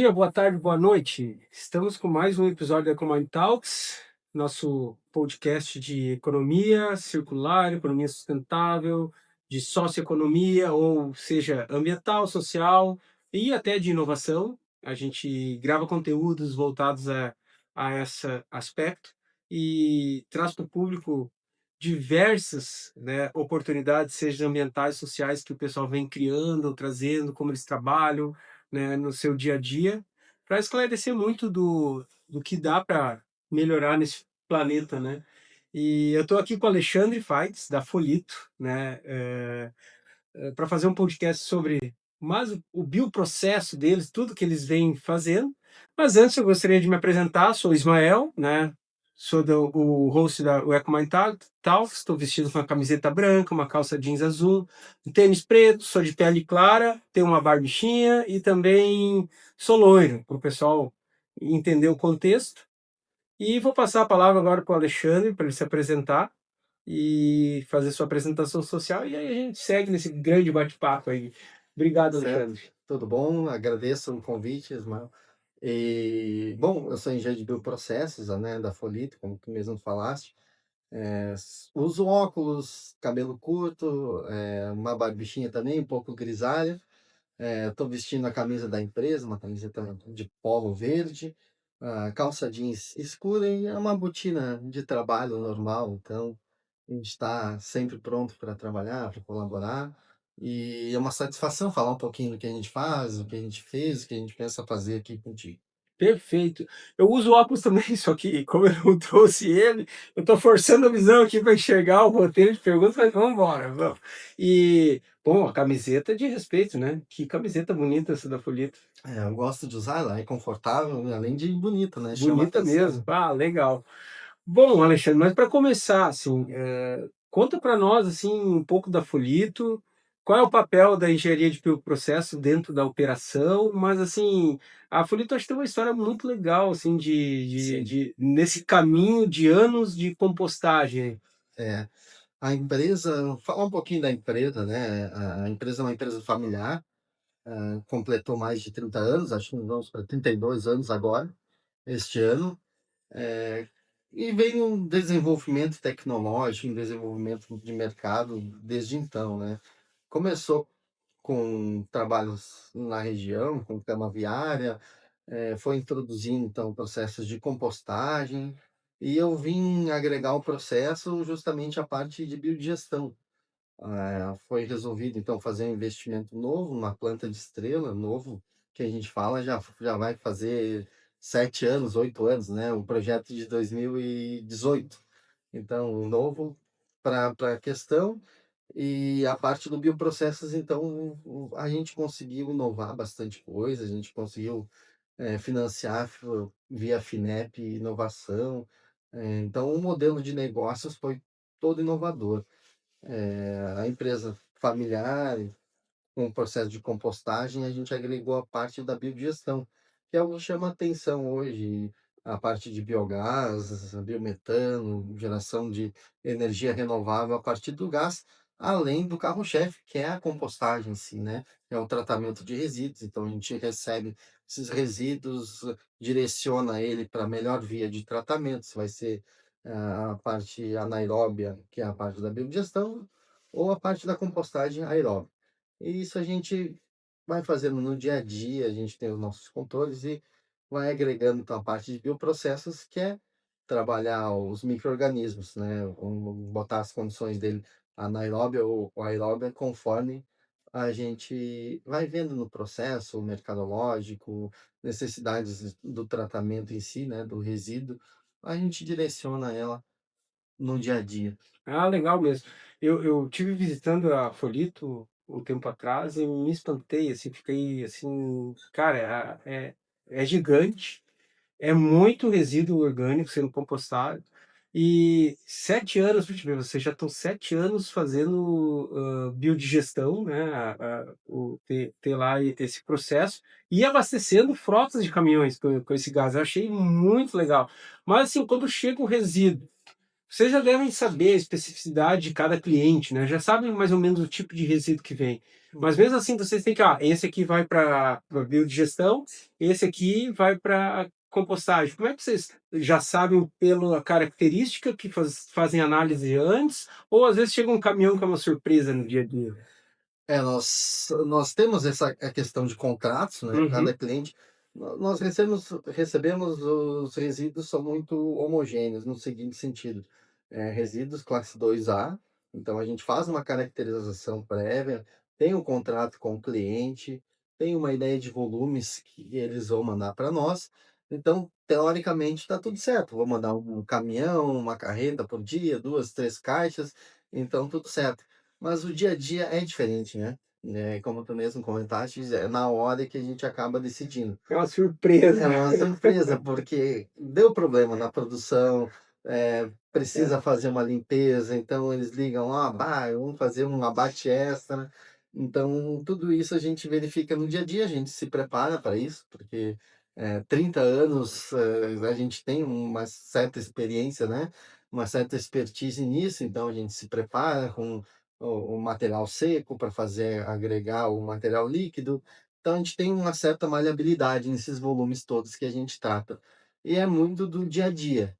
dia, boa tarde, boa noite. Estamos com mais um episódio da Ecomind Talks, nosso podcast de economia circular, economia sustentável, de socioeconomia, ou seja, ambiental, social e até de inovação. A gente grava conteúdos voltados a esse aspecto e traz para o público diversas, né, oportunidades, seja ambientais, sociais, que o pessoal vem criando, trazendo, como eles trabalham, né, no seu dia a dia, para esclarecer muito do que dá para melhorar nesse planeta, né? E eu estou aqui com o Alexandre Faitz, da Folito, né, para fazer um podcast sobre mais o bioprocesso deles, tudo que eles vêm fazendo. Mas antes eu gostaria de me apresentar, sou o Ismael, né? Sou o host da Ecomind Talks, estou vestido com uma camiseta branca, uma calça jeans azul, um tênis preto, sou de pele clara, tenho uma barbichinha e também sou loiro, para o pessoal entender o contexto. E vou passar a palavra agora para o Alexandre, para ele se apresentar e fazer sua apresentação social, e aí a gente segue nesse grande bate-papo aí. Obrigado, Certo, Alexandre. tudo bom? Agradeço o convite, Ismael. Bom, eu sou engenheiro de bioprocessos, né, da Folito, como tu mesmo falaste. Uso óculos, cabelo curto, uma barbichinha também, um pouco grisalha. Estou vestindo a camisa da empresa, uma camiseta de polo verde, calça jeans escura e é uma botina de trabalho normal. Então, a gente está sempre pronto para trabalhar, para colaborar. E é uma satisfação falar um pouquinho do que a gente faz, o que a gente fez, o que a gente pensa fazer aqui contigo. Perfeito. Eu uso óculos também, só que como eu não trouxe ele, eu estou forçando a visão aqui para enxergar o roteiro de perguntas, mas vamos embora, vamos. E, bom, a camiseta é de respeito, né? Que camiseta bonita essa da Folita. Eu gosto de usar, ela é confortável, além de bonita, né? Chama Bonita atenção. mesmo. Ah, legal. Bom, Alexandre, mas para começar, assim, conta para nós assim um pouco da Folito, qual é o papel da engenharia de processo dentro da operação, mas assim, a Folito acho que tem uma história muito legal assim Sim. nesse caminho de anos de compostagem. É, a empresa, falar um pouquinho da empresa, né? A empresa é uma empresa familiar, completou mais de 30 anos, acho que vamos para 32 anos agora, este ano. É, e vem um desenvolvimento tecnológico, um desenvolvimento de mercado desde então, né? Começou com trabalhos na região, com cama viária, foi introduzindo então processos de compostagem, e eu vim agregar o processo justamente a parte de biodigestão. Foi resolvido então fazer um investimento novo, uma planta de estrela novo, que a gente fala já vai fazer 7 anos, 8 anos, né? O projeto de 2018. Então, novo para a questão. E a parte do bioprocessos, então, a gente conseguiu inovar bastante coisa, a gente conseguiu financiar via FINEP inovação. Então, o modelo de negócios foi todo inovador. A empresa familiar, com o processo de compostagem, a gente agregou a parte da biodigestão, que é o que chama atenção hoje, a parte de biogás, biometano, geração de energia renovável a partir do gás, além do carro-chefe, que é a compostagem em si, né? É o tratamento de resíduos. Então, a gente recebe esses resíduos, direciona ele para a melhor via de tratamento, se vai ser a parte anaeróbia, que é a parte da biodigestão, ou a parte da compostagem aeróbica. E isso a gente vai fazendo no dia a dia, a gente tem os nossos controles e vai agregando então a parte de bioprocessos, que é trabalhar os micro-organismos, né? Botar as condições dele anaeróbia ou aeróbia conforme a gente vai vendo no processo mercadológico, necessidades do tratamento em si, né? Do resíduo, a gente direciona ela no dia a dia. Ah, legal mesmo. Eu tive visitando a Folito um tempo atrás e me espantei, assim, fiquei assim, cara, é gigante. É muito resíduo orgânico sendo compostado. E 7 anos, deixa eu ver, vocês já estão 7 anos fazendo biodigestão, né? Ter lá esse processo e abastecendo frotas de caminhões com esse gás. Eu achei muito legal. Mas assim, quando chega o resíduo, vocês já devem saber a especificidade de cada cliente, né? Já sabem mais ou menos o tipo de resíduo que vem. Mas mesmo assim, vocês têm que, esse aqui vai para biodigestão, esse aqui vai para compostagem. Como é que vocês já sabem pela característica que fazem análise antes? Ou às vezes chega um caminhão que é uma surpresa no dia a dia? Nós temos essa a questão de contratos, né, cada Uhum. cliente nós recebemos os resíduos são muito homogêneos no seguinte sentido, resíduos classe 2A, então a gente faz uma caracterização prévia, tem um contrato com o cliente, tem uma ideia de volumes que eles vão mandar para nós, então teoricamente está tudo certo, vou mandar um caminhão, uma carreta por dia, 2, 3 caixas, então tudo certo. Mas o dia a dia é diferente, né? Como tu mesmo comentaste, é na hora que a gente acaba decidindo. É uma É surpresa. uma surpresa, porque deu problema na produção, É. precisa fazer uma limpeza, então eles ligam: "Ah, bah, vamos fazer um abate extra". Então, tudo isso a gente verifica no dia a dia, a gente se prepara para isso, porque, 30 anos, a gente tem uma certa experiência, né, uma certa expertise nisso, então a gente se prepara com o material seco para fazer agregar o material líquido, então a gente tem uma certa maleabilidade nesses volumes todos que a gente trata. E é muito do dia a dia,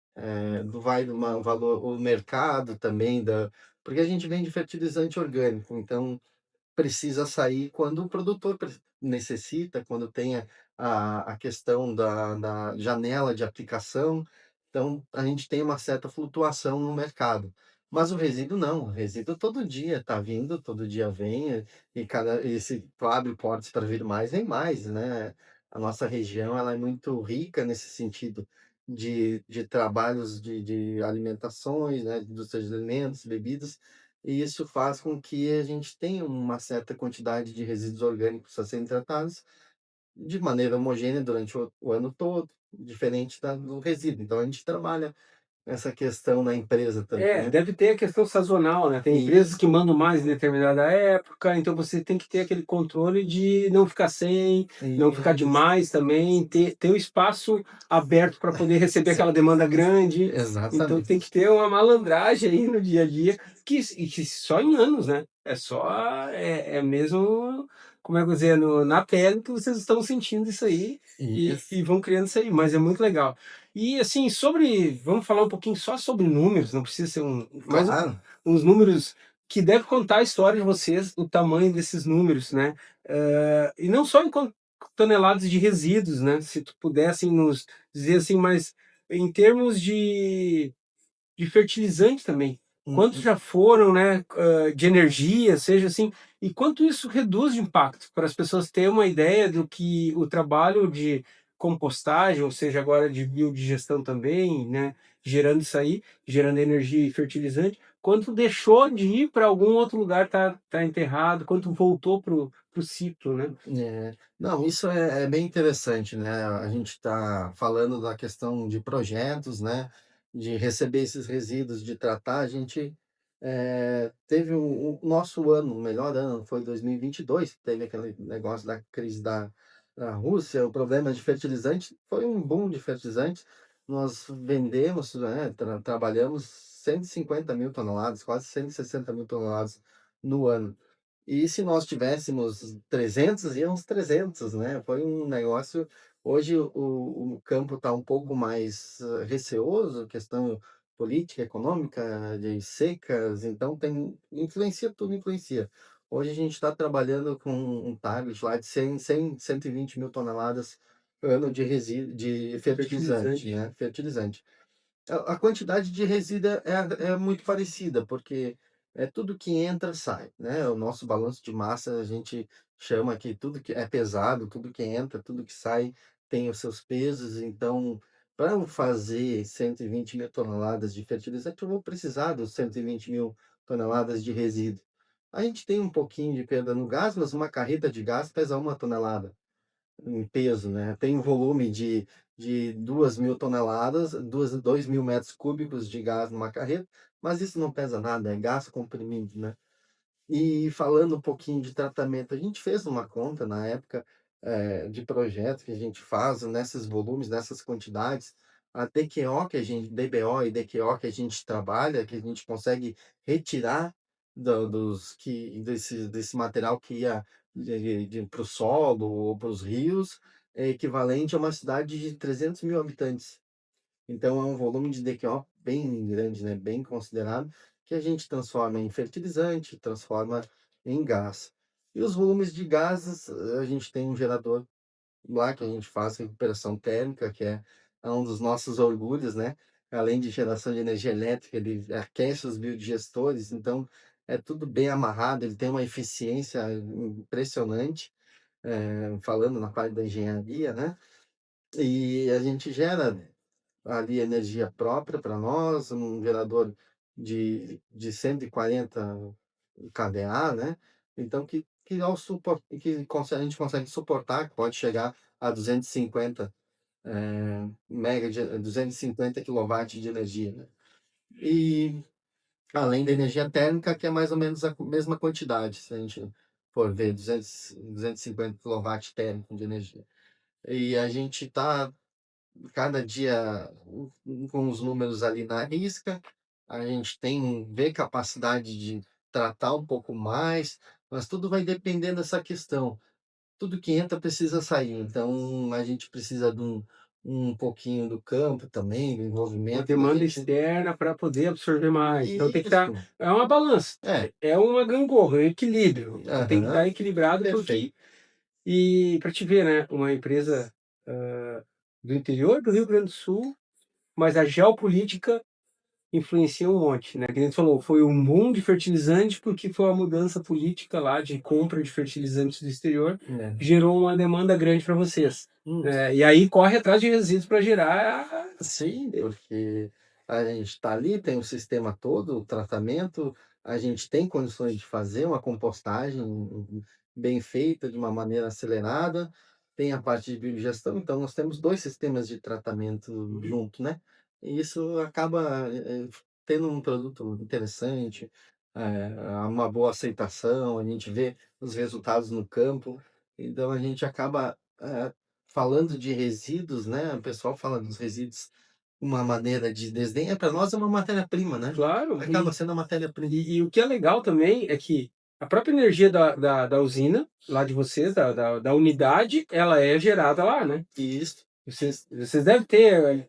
do vai do valor o mercado também da porque a gente vende fertilizante orgânico, então precisa sair quando o produtor necessita, quando tem a questão da janela de aplicação, então a gente tem uma certa flutuação no mercado. Mas o resíduo não, o resíduo todo dia está vindo, todo dia vem, e se tu abre portas para vir mais, vem mais, né. A nossa região ela é muito rica nesse sentido de trabalhos de alimentações, né, de indústria de alimentos, bebidas, e isso faz com que a gente tenha uma certa quantidade de resíduos orgânicos a serem tratados de maneira homogênea durante o ano todo, diferente do resíduo. Então a gente trabalha essa questão na empresa também, É, né. deve ter a questão sazonal, né? Tem empresas que Isso, mandam mais em determinada época, então você tem que ter aquele controle de não ficar sem, não ficar isso, demais também, ter o espaço aberto para poder receber aquela demanda grande. Então tem exatamente. que ter uma malandragem aí no dia a dia, e que só em anos, né? É mesmo, como é que eu vou dizer, na pele que vocês estão sentindo isso aí Isso, e vão criando isso aí, mas é muito legal. E assim, vamos falar um pouquinho só sobre números, não precisa ser mas claro. uns números que devem contar a história de vocês, o tamanho desses números, né? E não só em toneladas de resíduos, né? Se tu pudesse assim, nos dizer assim, mas em termos de fertilizante também. Quantos Uhum. já foram, né, de energia, seja assim, e quanto isso reduz de impacto, para as pessoas terem uma ideia do que o trabalho de compostagem, ou seja, agora de biodigestão também, né, gerando isso aí, gerando energia e fertilizante, quanto deixou de ir para algum outro lugar, tá enterrado, quanto voltou para o ciclo, né? Não, isso é bem interessante, né, a gente está falando da questão de projetos, né, de receber esses resíduos, de tratar, a gente, teve o nosso ano, o melhor ano foi 2022, teve aquele negócio da crise da Rússia, o problema de fertilizante, foi um boom de fertilizantes, nós vendemos, né, trabalhamos 150.000 toneladas, quase 160.000 toneladas no ano. E se nós tivéssemos 300, íamos 300, né, foi um negócio hoje o campo está um pouco mais, receoso, questão política, econômica, de secas, então tem influencia, tudo influencia. Hoje a gente está trabalhando com um target lá de 120.000 toneladas ano de resíduo de fertilizante, Fertilizante. né, fertilizante. A quantidade de resíduo é muito parecida, porque é tudo que entra, sai, né, o nosso balanço de massa, a gente chama que tudo que é pesado, tudo que entra, tudo que sai tem os seus pesos, então, para eu fazer 120.000 toneladas de fertilizante, eu vou precisar dos 120.000 toneladas de resíduo. A gente tem um pouquinho de perda no gás, mas uma carreta de gás pesa 1 tonelada. Em peso, né, tem um volume de 2.000 toneladas, 2.000 metros cúbicos de gás numa carreta, mas isso não pesa nada, é gás comprimido, né. E falando um pouquinho de tratamento, a gente fez uma conta na época, de projeto que a gente faz nesses volumes, nessas quantidades, a DQO que a gente DBO e DQO que a gente trabalha, que a gente consegue retirar desse material que ia para o solo ou para os rios, é equivalente a uma cidade de 300.000 habitantes. Então é um volume de DQO bem grande, né, bem considerado, que a gente transforma em fertilizante, transforma em gás. E os volumes de gases, a gente tem um gerador lá que a gente faz recuperação térmica, que é um dos nossos orgulhos, né? Além de geração de energia elétrica, ele aquece os biodigestores, então é tudo bem amarrado, ele tem uma eficiência impressionante, falando na parte da engenharia, né? E a gente gera ali energia própria para nós, um gerador de 140 kVA, né? Então a gente consegue suportar, que pode chegar a 250 250 quilowatts de energia, né? E além da energia térmica, que é mais ou menos a mesma quantidade, se a gente for ver 250 quilowatts térmico de energia. E a gente está cada dia com os números ali na risca, a gente vê capacidade de tratar um pouco mais, mas tudo vai depender dessa questão. Tudo que entra precisa sair, então a gente precisa de um pouquinho do campo também, do Uma envolvimento da demanda gente. externa para poder absorver mais. Então tem que estar. Isso, É uma balança, é, é uma gangorra, é um equilíbrio. Tem que estar aham, equilibrado porque. perfeito. E para te ver, né? Uma empresa do interior do Rio Grande do Sul, mas a geopolítica influencia um monte, né? Que a gente falou, foi um boom de fertilizante porque foi uma mudança política lá de compra de fertilizantes do exterior, É. gerou uma demanda grande para vocês. Hum. E aí corre atrás de resíduos para gerar. Sim, porque a gente está ali, tem o sistema todo, o tratamento, a gente tem condições de fazer uma compostagem bem feita, de uma maneira acelerada, tem a parte de biogestão, então nós temos dois sistemas de tratamento junto, né? E isso acaba tendo um produto interessante, uma boa aceitação, a gente vê os resultados no campo, então a gente acaba falando de resíduos, né? O pessoal fala dos resíduos uma maneira de desdém, para nós é uma matéria-prima, né? Claro, Acaba sendo a matéria-prima. e o que é legal também é que a própria energia da usina, lá de vocês, da unidade, ela é gerada lá, né? Isso, isso, Vocês devem ter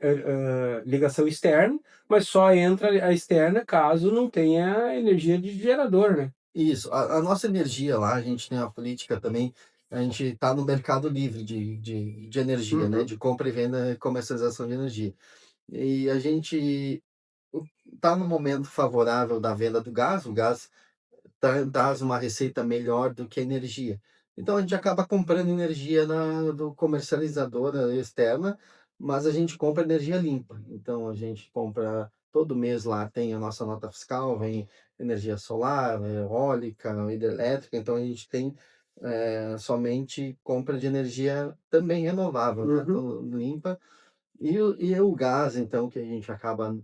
ligação externa, mas só entra a externa caso não tenha energia de gerador, né? isso. A nossa energia lá, a gente tem uma política também, a gente está no mercado livre de energia, né? Uhum. De compra e venda e comercialização de energia. E a gente está no momento favorável da venda do gás, o gás traz uma receita melhor do que a energia. Então a gente acaba comprando energia do comercializadora externa, mas a gente compra energia limpa. Então a gente compra todo mês lá, tem a nossa nota fiscal, vem energia solar, eólica, hidrelétrica, então a gente tem somente compra de energia também renovável, né? Uhum. Então, limpa. E o gás, então, que a gente acaba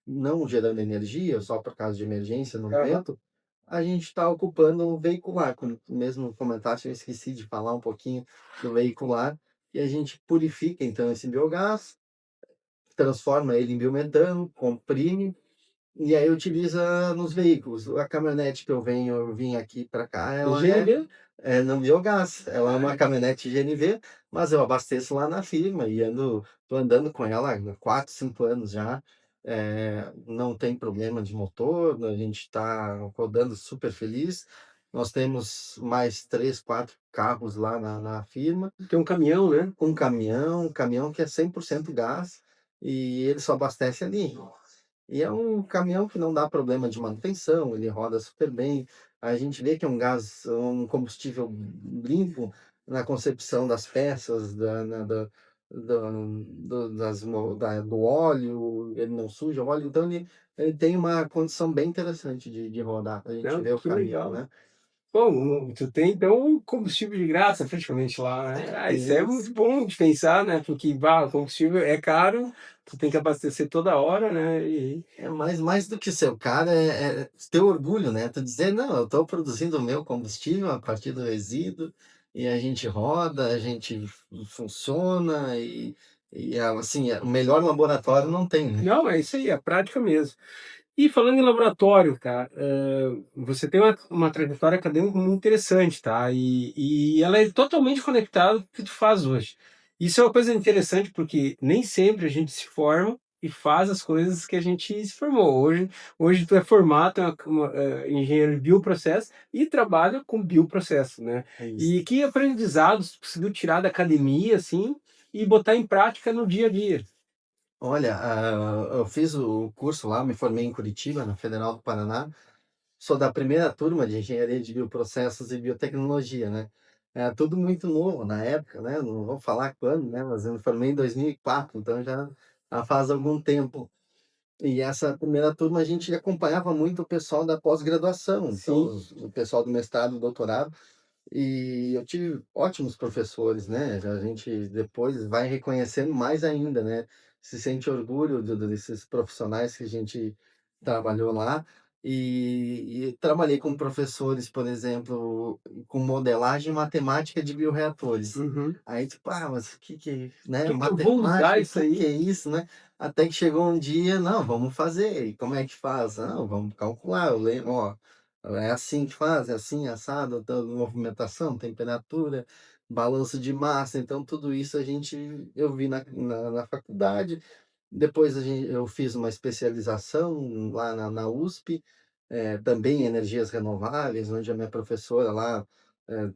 não gerando energia, só por causa de emergência no Aham. momento, a gente está ocupando o veicular, como tu mesmo comentaste, eu esqueci de falar um pouquinho do veicular, e a gente purifica então esse biogás, transforma ele em biometano, comprime, e aí utiliza nos veículos. A caminhonete que eu vim aqui para cá, ela GNV? é no biogás. Ela é uma caminhonete GNV, mas eu abasteço lá na firma e tô andando com ela há 4, 5 anos já. Não tem problema de motor, a gente está rodando super feliz. Nós temos mais 3, 4 carros lá na firma, Tem um caminhão, né? um caminhão que é 100% gás e ele só abastece ali. E é um caminhão que não dá problema de manutenção, ele roda super bem. A gente vê que é um gás, um combustível limpo na concepção das peças, do óleo, ele não suja o óleo, então ele tem uma condição bem interessante de rodar. A gente Não, vê o que caminhão, legal. né? Bom, tu tem então um combustível de graça praticamente lá, né? Isso é Isso. muito bom de pensar, né? Porque o combustível é caro, tu tem que abastecer toda hora, né? Mais do que ser o cara, é ter orgulho, né? Tu dizer, não, eu estou produzindo o meu combustível a partir do resíduo, e a gente roda, a gente funciona, E assim, o melhor laboratório não tem, né? Não, é isso aí, é a prática mesmo. E falando em laboratório, tá? Você tem uma trajetória acadêmica muito interessante, tá? E ela é totalmente conectada com o que tu faz hoje. Isso é uma coisa interessante porque nem sempre a gente se forma e faz as coisas que a gente se formou. Hoje tu é formado, tu é engenheiro de bioprocesso e trabalha com bioprocesso, né? É isso. E que aprendizados tu conseguiu tirar da academia, assim, e botar em prática no dia a dia? Olha, eu fiz o curso lá, me formei em Curitiba, na Federal do Paraná. Sou da primeira turma de engenharia de bioprocessos e biotecnologia, né? É tudo muito novo na época, né? Não vou falar quando, né? Mas eu me formei em 2004, então já faz algum tempo. E essa primeira turma a gente acompanhava muito o pessoal da pós-graduação, Sim, então o pessoal do mestrado e doutorado. E eu tive ótimos professores, né? A gente depois vai reconhecendo mais ainda, né? Se sente orgulho desses profissionais que a gente trabalhou lá. E trabalhei com professores, por exemplo, com modelagem matemática de bioreatores. uhum. Aí, tipo, mas né? Que eu vou usar Matemática, o isso que aí? é isso, né? Até que chegou um dia, não, vamos fazer. E como é que faz? Não, vamos calcular. Eu lembro, ó, é assim que faz, é assim, assado, movimentação, temperatura, balanço de massa. Então, tudo isso eu vi na faculdade. Depois eu fiz uma especialização lá na USP, também em energias renováveis, onde a minha professora lá,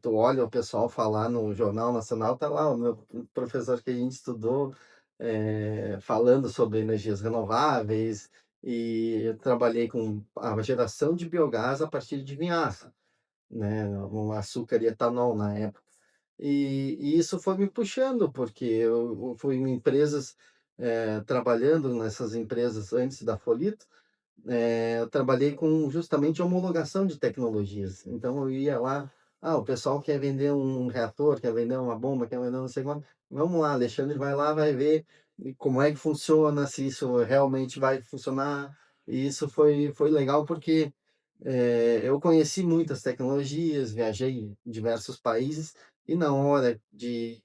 tu olha o pessoal falar no Jornal Nacional, tá lá o meu professor que a gente estudou, falando sobre energias renováveis, e eu trabalhei com a geração de biogás a partir de vinhaça, né, o açúcar e etanol na época. E isso foi me puxando, porque eu fui em empresas, trabalhando nessas empresas antes da Folito, eu trabalhei com justamente homologação de tecnologias. Então eu ia lá, o pessoal quer vender um reator, quer vender uma bomba, quer vender não sei quanto. Vamos lá, Alexandre vai lá, vai ver como é que funciona, se isso realmente vai funcionar. E isso foi legal porque eu conheci muitas tecnologias, viajei em diversos países e na hora de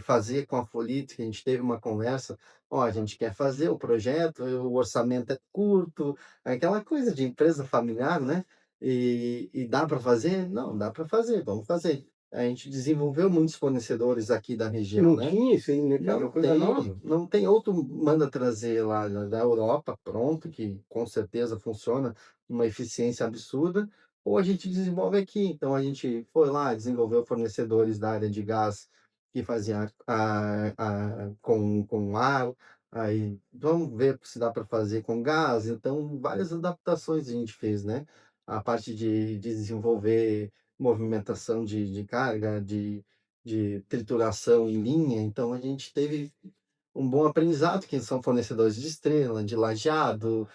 fazer com a Folito, que a gente teve uma conversa, ó, a gente quer fazer o projeto, o orçamento é curto, aquela coisa de empresa familiar, né? E dá para fazer? Não, dá para fazer, vamos fazer. A gente desenvolveu muitos fornecedores aqui da região, Não né? tinha isso aí, né, cara? Uma Não coisa tem, nova. não tem outro manda trazer lá da Europa, pronto, que com certeza funciona, uma eficiência absurda, ou a gente desenvolve aqui. Então a gente foi lá, desenvolveu fornecedores da área de gás que fazia com ar, aí vamos ver se dá para fazer com gás. Então várias adaptações a gente fez, né? A parte de desenvolver movimentação de carga, de trituração em linha, então a gente teve um bom aprendizado, que são fornecedores de Estrela, de Lajeado,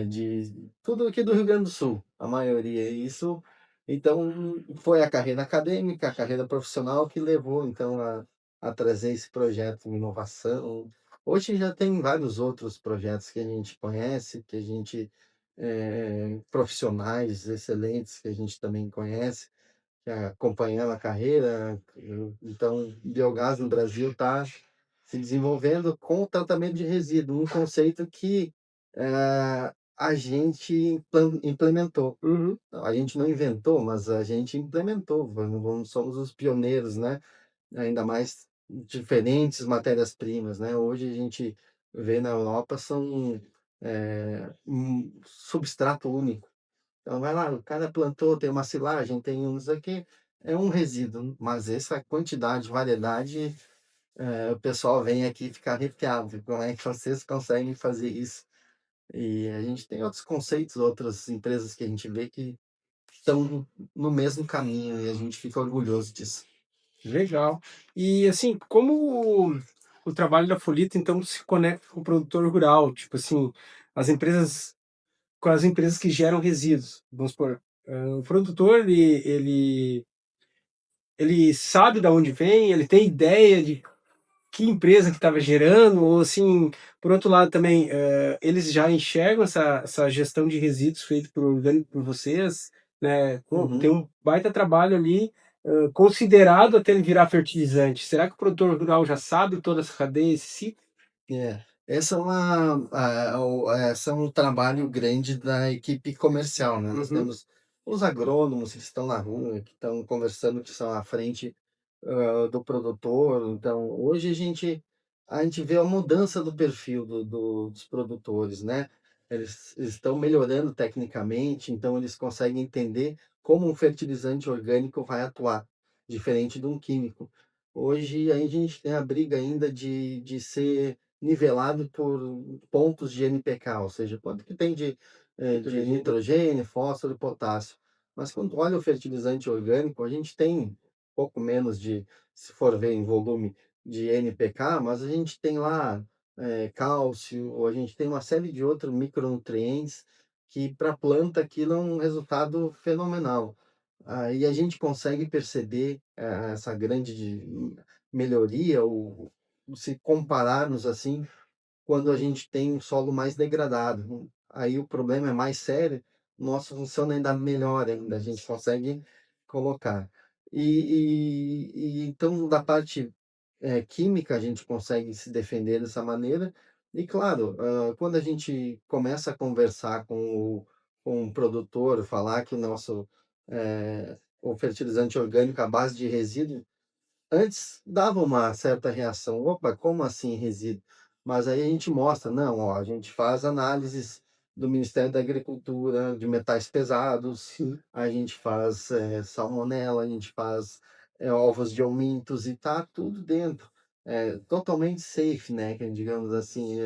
de tudo aqui do Rio Grande do Sul, a maioria. Então, foi a carreira acadêmica, a carreira profissional que levou, então, a trazer esse projeto de inovação. Hoje já tem vários outros projetos que a gente conhece, que a gente, profissionais excelentes que a gente também conhece, acompanhando a carreira. Então, biogás no Brasil está se desenvolvendo com o tratamento de resíduo, um conceito que a gente implementou. Uhum. A gente não inventou, mas a gente implementou. Somos os pioneiros, né? Ainda mais diferentes matérias-primas, né? Hoje a gente vê na Europa são um substrato único. Então vai lá, o cara plantou, tem uma silagem, tem uns aqui, é um resíduo, mas essa quantidade, variedade, o pessoal vem aqui ficar arrepiado. Como é que vocês conseguem fazer isso? E a gente tem outros conceitos, outras empresas que a gente vê que estão no mesmo caminho e a gente fica orgulhoso disso. Legal. E assim, como o trabalho da Folita então se conecta com o produtor rural? Tipo assim, as empresas com as empresas que geram resíduos. Vamos supor, o produtor ele sabe da onde vem, ele tem ideia de que empresa que estava gerando, ou assim, por outro lado também, eles já enxergam essa gestão de resíduos feito por vocês, né? Pô, tem Uhum. um baita trabalho ali considerado até ele virar fertilizante? Será que o produtor rural já sabe toda essa cadeia, esse ciclo? É, essa é um trabalho grande da equipe comercial, né, nós Uhum, temos os agrônomos que estão na rua, que estão conversando, que são à frente, do produtor. Então, hoje a gente vê a mudança do perfil dos produtores, né, eles estão melhorando tecnicamente, então eles conseguem entender como um fertilizante orgânico vai atuar, diferente de um químico. Hoje a gente tem a briga ainda de ser nivelado por pontos de NPK, ou seja, quanto que tem de nitrogênio. nitrogênio, fósforo e potássio. Mas quando olha o fertilizante orgânico, a gente tem pouco menos de, se for ver em volume, de NPK, mas a gente tem lá cálcio, ou a gente tem uma série de outros micronutrientes que para a planta aquilo é um resultado fenomenal. Aí a gente consegue perceber essa grande melhoria, ou se compararmos assim, quando a gente tem um solo mais degradado. Aí o problema é mais sério, nosso funciona ainda melhor ainda, a gente consegue colocar. Então, da parte química, a gente consegue se defender dessa maneira. E claro, quando a gente começa a conversar com o produtor, falar que o fertilizante orgânico à base de resíduo, antes dava uma certa reação: "Opa, como assim resíduo?". Mas aí a gente mostra: "Não, ó, a gente faz análises do Ministério da Agricultura de metais pesados, Sim. a gente faz, salmonela, a gente faz, ovos de aumíntos e tá tudo dentro". É totalmente safe, né, que digamos assim,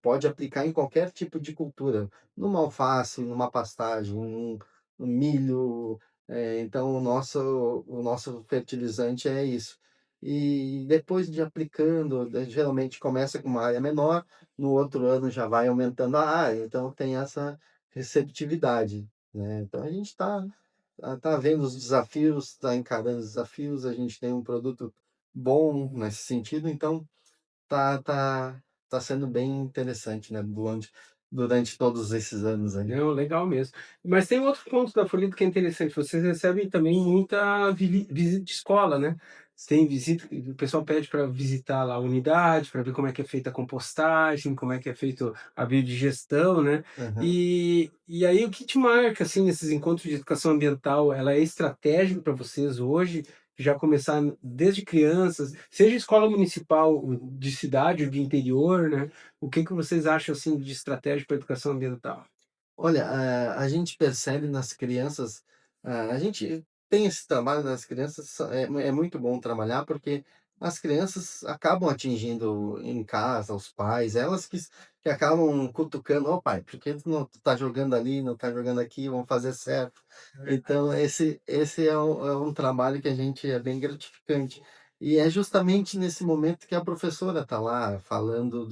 pode aplicar em qualquer tipo de cultura, numa alface, numa pastagem, num milho, então o nosso fertilizante é isso. E depois de aplicando, geralmente começa com uma área menor, no outro ano já vai aumentando a área, então tem essa receptividade, né. Então a gente tá vendo os desafios, está encarando os desafios, a gente tem um produto bom nesse sentido, então tá tá tá sendo bem interessante, né, durante todos esses anos aí. Não, legal mesmo. Mas tem outro ponto da Florido que é interessante, vocês recebem também muita visita de escola, né? Tem visita, o pessoal pede para visitar lá a unidade, para ver como é que é feita a compostagem, como é que é feito a biodigestão, né? Aham. E aí o que te marca, assim, nesses encontros de educação ambiental, ela é estratégica para vocês hoje, já começar desde crianças, seja escola municipal de cidade ou de interior, né? O que que vocês acham, assim, de estratégia para educação ambiental? Olha, a gente percebe nas crianças, a gente tem esse trabalho nas crianças, é muito bom trabalhar, porque as crianças acabam atingindo em casa os pais, elas que acabam cutucando: "Ô pai, por que tu tá jogando ali, não tá jogando aqui, vamos fazer certo". É verdade. Então esse é um trabalho que a gente é bem gratificante. E é justamente nesse momento que a professora está lá falando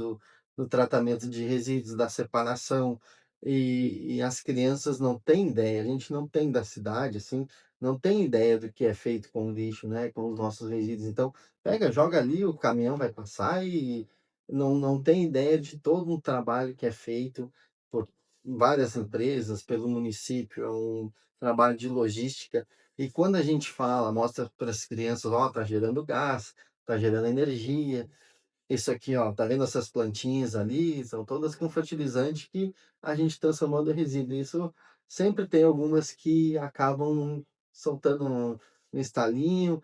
do tratamento de resíduos, da separação, e as crianças não têm ideia, a gente não tem da cidade, assim, não tem ideia do que é feito com o lixo, né, com os nossos resíduos. Então, pega, joga ali, o caminhão vai passar e não tem ideia de todo um trabalho que é feito por várias empresas, pelo município, é um trabalho de logística. E quando a gente fala, mostra para as crianças: "Ó, tá gerando gás, tá gerando energia, isso aqui, ó, tá vendo essas plantinhas ali? São todas com fertilizante que a gente transformou em resíduo". Isso sempre tem algumas que acabam soltando um estalinho.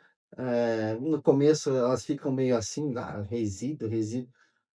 No começo elas ficam meio assim: "Ah, resíduo, resíduo",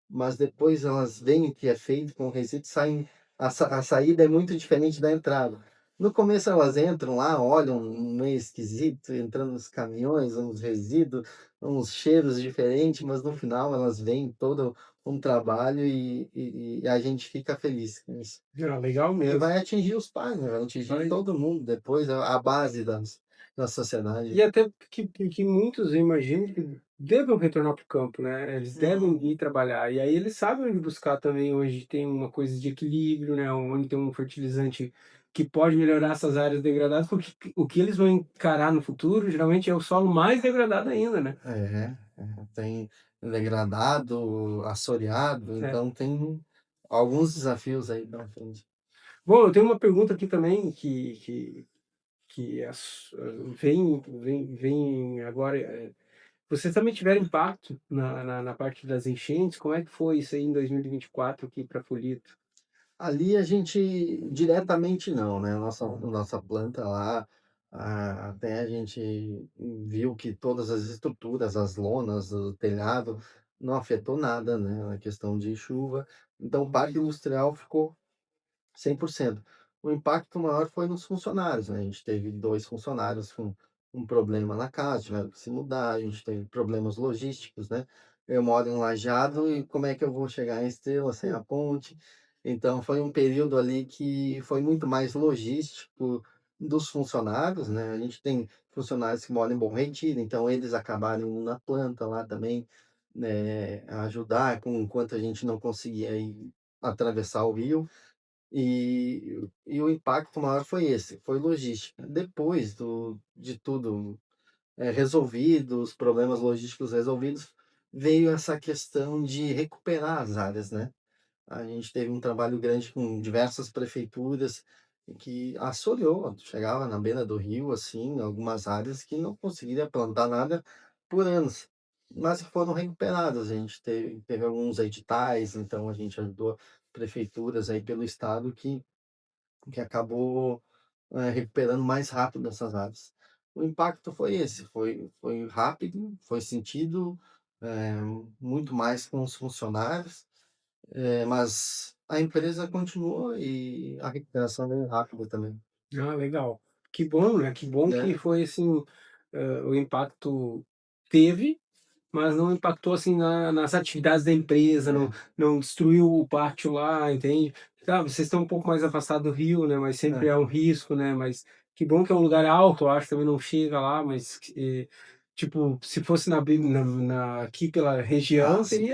mas depois elas veem o que é feito com resíduo, saem, a saída é muito diferente da entrada. No começo elas entram lá, olham meio esquisito, entrando nos caminhões, uns resíduos, uns cheiros diferentes, mas no final elas veem todo um trabalho e a gente fica feliz com isso. Ah, legal E mesmo. vai atingir os pais, né, vai atingir Vai. todo mundo depois, a base da sociedade. E até que muitos, eu imagino, que devam retornar para o campo, né, eles devem ir trabalhar, e aí eles sabem onde buscar também. Hoje tem uma coisa de equilíbrio, né, onde tem um fertilizante que pode melhorar essas áreas degradadas, porque o que eles vão encarar no futuro, geralmente, é o solo mais degradado ainda, né. Tem degradado, assoreado, É. então tem alguns desafios aí pela frente. Bom, eu tenho uma pergunta aqui também que vem agora. Vocês também tiveram impacto na parte das enchentes? Como é que foi isso aí em 2024 aqui para Fulito? Ali a gente diretamente não, né, nossa planta lá, até a gente viu que todas as estruturas, as lonas, o telhado, não afetou nada, né, na questão de chuva, então o parque industrial ficou 100%. O impacto maior foi nos funcionários, né, a gente teve 2 funcionários com um problema na casa, tiveram que se mudar, a gente teve problemas logísticos, né. Eu moro em Lajeado e como é que eu vou chegar em Estrela sem a ponte? Então foi um período ali que foi muito mais logístico dos funcionários, né, a gente tem funcionários que moram em Bom Retiro, então eles acabaram indo na planta lá também, né, ajudar com enquanto a gente não conseguia ir atravessar o rio. E o impacto maior foi esse, foi logística. Depois de tudo, resolvido, os problemas logísticos resolvidos, veio essa questão de recuperar as áreas, né. A gente teve um trabalho grande com diversas prefeituras que assoreou, chegava na beira do rio, assim, algumas áreas que não conseguiria plantar nada por anos, mas que foram recuperadas. A gente teve alguns editais, então a gente ajudou prefeituras aí pelo estado que acabou, recuperando mais rápido essas áreas. O impacto foi esse, foi rápido, foi sentido, eh, muito mais com os funcionários, mas a empresa continuou e a recuperação veio rápida também. Ah, legal. Que bom, né, que bom que É, foi assim, o impacto teve, mas não impactou, assim, nas atividades da empresa, não é, não destruiu o pátio lá, entende. Tá, vocês estão um pouco mais afastados do rio, né, mas sempre é. é um risco, né, mas que bom que é um lugar alto, eu acho, também não chega lá, mas tipo, se fosse aqui pela Ah, região, sim.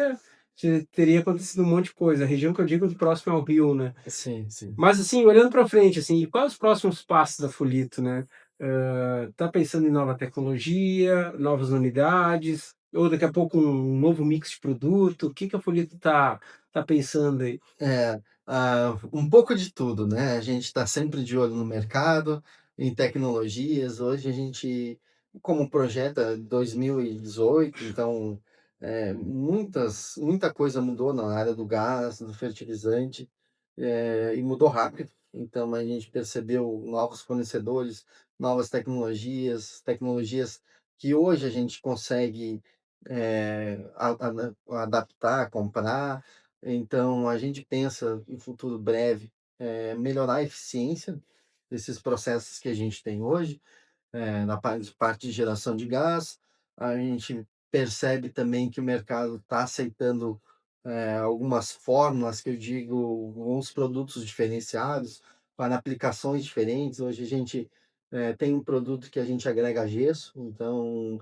teria acontecido um monte de coisa. A região que eu digo, próximo ao rio, né. Sim, sim. Mas assim, olhando para frente, assim, quais os próximos passos da Fulito, né? Tá pensando em nova tecnologia, novas unidades, ou daqui a pouco um novo mix de produto? O que que a Fulito tá pensando aí? É, um pouco de tudo, né, a gente está sempre de olho no mercado, em tecnologias. Hoje a gente, como projeta 2018, então, muita coisa mudou na área do gás, do fertilizante, e mudou rápido. Então a gente percebeu novos fornecedores, novas tecnologias que hoje a gente consegue, adaptar, comprar. Então, a gente pensa em futuro breve, melhorar a eficiência desses processos que a gente tem hoje, na parte de geração de gás. A gente percebe também que o mercado está aceitando, algumas fórmulas, que eu digo, alguns produtos diferenciados para aplicações diferentes. Hoje a gente, tem um produto que a gente agrega gesso, então,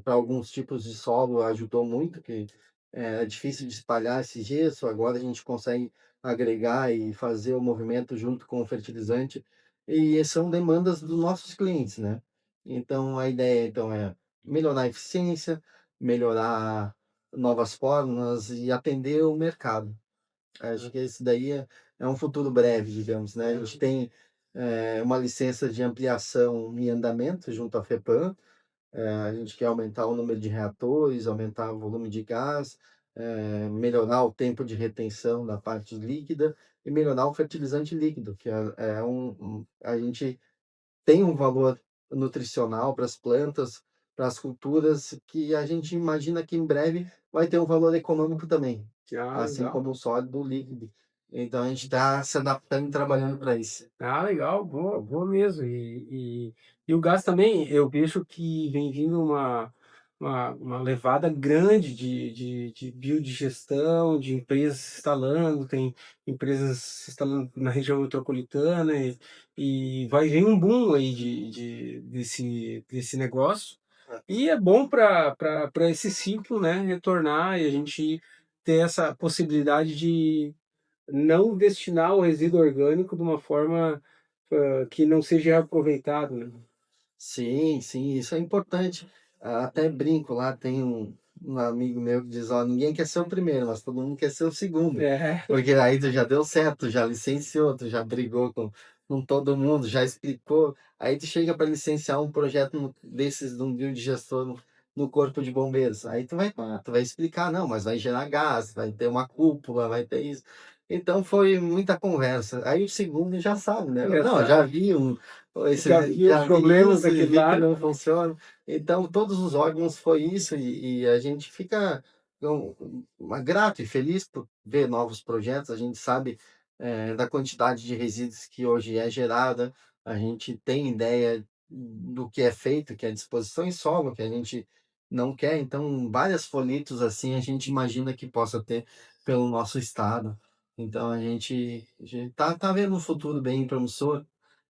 para alguns tipos de solo ajudou muito, que é difícil de espalhar esse gesso, agora a gente consegue agregar e fazer o movimento junto com o fertilizante, e são demandas dos nossos clientes, né. Então a ideia, então, é melhorar a eficiência, melhorar novas fórmulas e atender o mercado. Acho que esse daí é um futuro breve, digamos, né. A gente tem, uma licença de ampliação em andamento junto à FEPAM. A gente quer aumentar o número de reatores, aumentar o volume de gás, melhorar o tempo de retenção da parte líquida e melhorar o fertilizante líquido, que a gente tem um valor nutricional para as plantas, para as culturas, que a gente imagina que em breve vai ter um valor econômico também, Ah, assim legal. como o sólido, o líquido. Então a gente está se adaptando e trabalhando para isso. Ah, legal, boa, boa mesmo. E o gás também, eu vejo que vem vindo uma levada grande de biodigestão, de empresas se instalando, tem empresas se instalando na região metropolitana e vai vir um boom aí desse negócio. E é bom para esse ciclo, né, retornar e a gente ter essa possibilidade de não destinar o resíduo orgânico de uma forma, que não seja reaproveitado, né. Sim, sim, isso é importante. Até brinco lá, tem um amigo meu que diz: "Ó, ninguém quer ser o primeiro, mas todo mundo quer ser o segundo", É, porque aí tu já deu certo, tu já licenciou, tu já brigou com não todo mundo, já explicou. Aí tu chega para licenciar um projeto desses de gestor no corpo de bombeiros. Aí tu vai explicar, não, mas vai gerar gás, vai ter uma cúpula, vai ter isso. Então foi muita conversa. Aí o segundo já sabe, né? Não, Engraçado. já vi Já vi os já vi problemas isso e daquele vi que lado. não funciona. Então todos os órgãos foi isso e a gente fica grato e feliz por ver novos projetos. A gente sabe da quantidade de resíduos que hoje é gerada, a gente tem ideia do que é feito, que é disposição em solo, que a gente não quer, então várias folitos assim a gente imagina que possa ter pelo nosso estado. Então a gente tá vendo um futuro bem promissor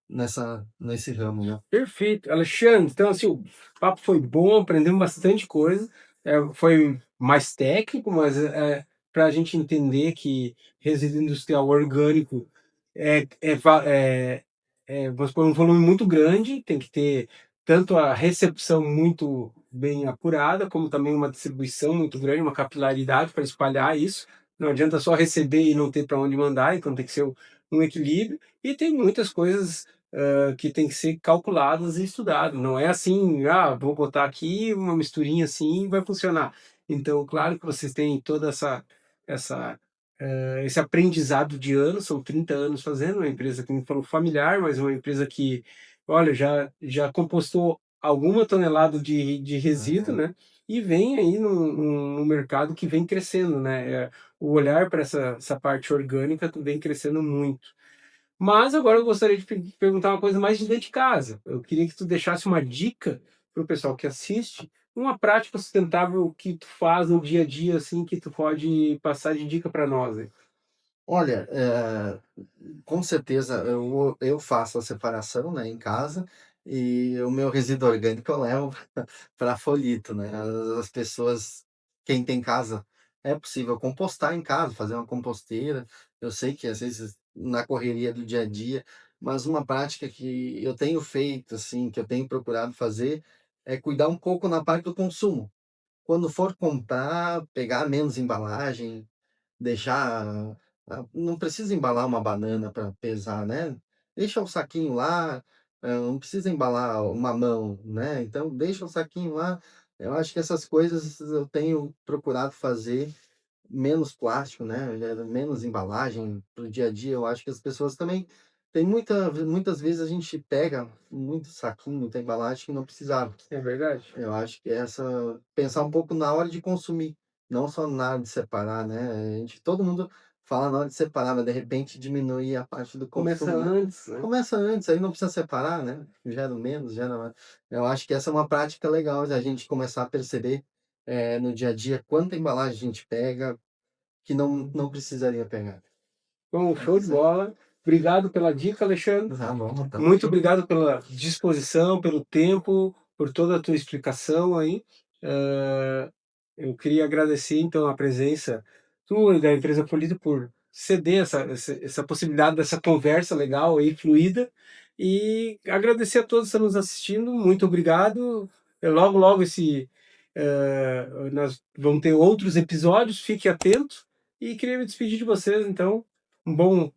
nesse ramo, né? Perfeito. Alexandre, então assim, o papo foi bom, aprendemos bastante coisa. Foi mais técnico, mas para a gente entender que resíduo industrial orgânico vamos supor, um volume muito grande, tem que ter tanto a recepção muito bem apurada, como também uma distribuição muito grande, uma capilaridade para espalhar isso. Não adianta só receber e não ter para onde mandar, então tem que ser um equilíbrio. E tem muitas coisas que tem que ser calculadas e estudadas. Não é assim, vou botar aqui uma misturinha assim e vai funcionar. Então, claro que vocês têm toda essa esse aprendizado de anos, são 30 anos fazendo, uma empresa que me falou familiar, mas uma empresa que, olha, já compostou alguma tonelada de resíduo, Aham. né? E vem aí no mercado que vem crescendo, né? O olhar para essa parte orgânica vem crescendo muito. Mas agora eu gostaria de perguntar uma coisa mais de dentro de casa. Eu queria que tu deixasse uma dica para o pessoal que assiste, uma prática sustentável que tu faz no dia a dia, assim, que tu pode passar de dica para nós aí. Olha, com certeza eu faço a separação, né, em casa, e o meu resíduo orgânico eu levo para Folito, né. As pessoas, quem tem casa, é possível compostar em casa, fazer uma composteira. Eu sei que às vezes na correria do dia a dia, mas uma prática que eu tenho feito, assim, que eu tenho procurado fazer, é cuidar um pouco na parte do consumo. Quando for comprar, pegar menos embalagem, deixar não precisa embalar uma banana para pesar, né. Deixa o saquinho lá, não precisa embalar o mamão, né, então deixa o saquinho lá. Eu acho que essas coisas eu tenho procurado fazer, menos plástico, né, menos embalagem para o dia a dia. Eu acho que as pessoas também tem muitas vezes a gente pega muito saquinho, muita embalagem que não precisava. É verdade? Eu acho que pensar um pouco na hora de consumir, não só na hora de separar, né, todo mundo fala na hora de separar, mas de repente diminuir a parte do Começa consumo, né. antes, né? Começa antes, aí não precisa separar, né, gera menos, gera mais. Eu acho que essa é uma prática legal de a gente começar a perceber, no dia a dia, quanta embalagem a gente pega, que não precisaria pegar. Bom, É show de isso aí. bola. Obrigado pela dica, Alexandre. Tá bom, tamo Muito junto. obrigado pela disposição, pelo tempo, por toda a tua explicação aí. Eh, eu queria agradecer, então, a presença tua e da empresa Polito por ceder essa possibilidade dessa conversa legal e fluida. E agradecer a todos que estão nos assistindo. Muito obrigado. Logo, logo, nós vamos ter outros episódios. Fique atento. E queria me despedir de vocês, então. Um bom,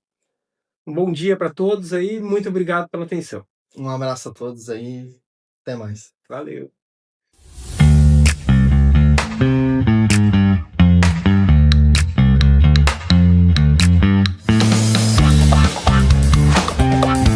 um bom dia para todos aí. Muito obrigado pela atenção. Um abraço a todos aí, até mais. Valeu.